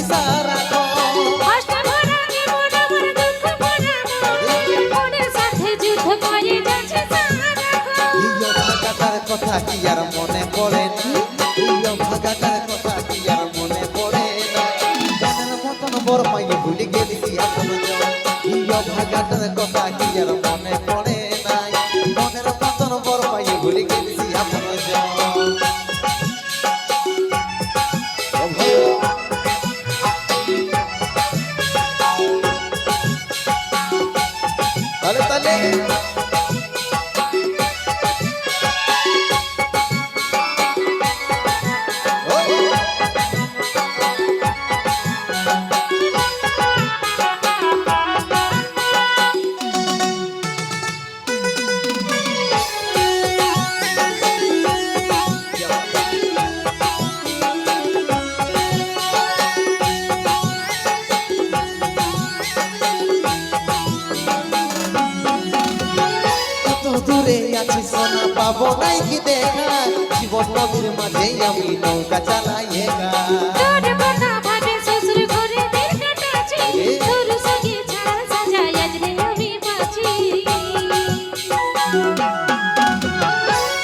সারাক্ষণ কষ্ট ভরা জীবন আমার দুঃখ ভরা মন মনের সাথে যুদ্ধ করে যাচ্ছে সারাক্ষণ ইয়ো ভাগাটার কথা কি আর মনে পড়ে না ইয়ো ভাগাটার কথা কি আর মনে পড়ে না মনের মতন বড় পাইয়ে ভুলে গেছি আপন জন ইয়ো ভাগাটার কথা কি আর মনে পড়ে না মনের মতন বড় পাইয়ে ভুলে গেছি আপন জন তালে তালে দূরে আছি সোনা পাবো নাই কি দেখা জীবন নদীর মাঝে আমি নৌকা চালাই একা তোর কথা ভাবে শ্বশুর ঘরে দিন কাটাচ্ছি তোর সঙ্গে ছাড়া সাজাই আজ রে আমি বাঁচি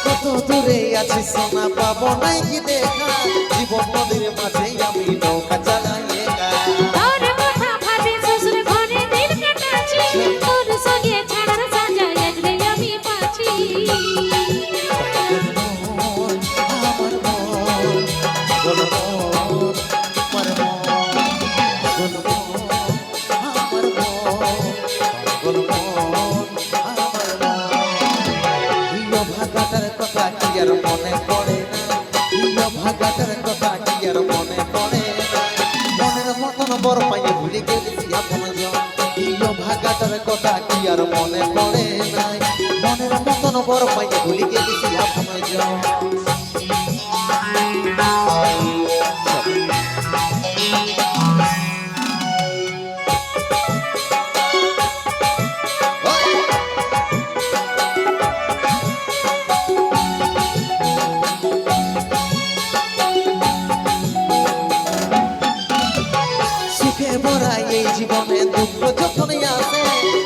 কত দূরে আছি সোনা পাবো নাই কি দেখা জীবন নদীর মাঝে আমি নৌকা চালাই একা তোর কথা ভাবে শ্বশুর ঘরে দিন কাটাচ্ছি তোর সঙ্গে ছাড়া সাজাই আজ রে আমি বাঁচি ভাগাটার কথা কি আর মনে পড়ে না ইয়ো ভাগাটার কথা কি আর মনে পড়ে না মনের মতন বড় পাইয়ে ভুলে গেছি আপন জন ইয়ো ভাগাটার কথা কি আর মনে পড়ে না মনের মতন বড় পাইয়ে ভুলে গেছি আপন জন সুখে ভরা এই জীবনে দুঃখ যখনই আসে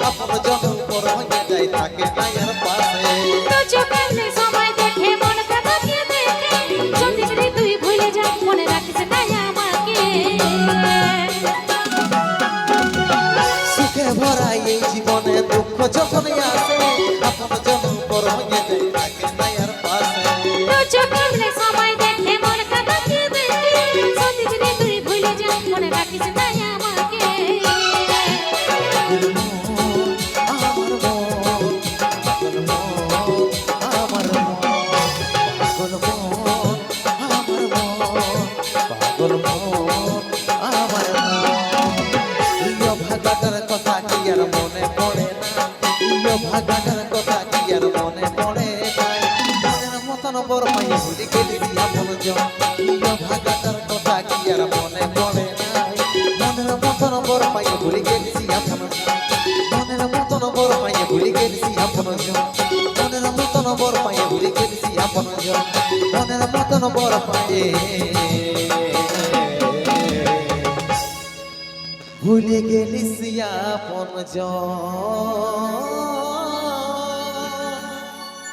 আপন যখন উপর হয়ে যায় থাকে নাই আর পাশে তো চোখে সময় দেখে মনটা বাঁকিয়ে দেখে সত্যি করে তুই ভুলে যা মনে রাখিস তাই আমাকে সুখে ভরা এই জীবনে দুঃখ যখনই আসে আপন যখন উপর হয়ে যায় থাকে নাই আর পাশে তো চোখে সময় দেখে মনটা বাঁকিয়ে দেখে সত্যি করে তুই ভুলে যা মনে রাখিস তাই আমাকে ভাগাটার কথা কি আর মনে পড়ে না ইয়ো ভাগাটার কথা কি আর মনে পড়ে না মনের মতন বড় পাইয়ে ভুলে গেছি আপন জন ইয়ো ভাগাটার কথা কি আর মনে পড়ে না মনের মতন বড় পাইয়ে ভুলে গেছি আপন জন মনের মতন বড় পাইয়ে ভুলে গেছি আপন জন মনের মতন বড় পাইয়ে ভুলে গেছি আপন জন মনের মতন বড় পাইয়ে ভুলে গেলি আপন জন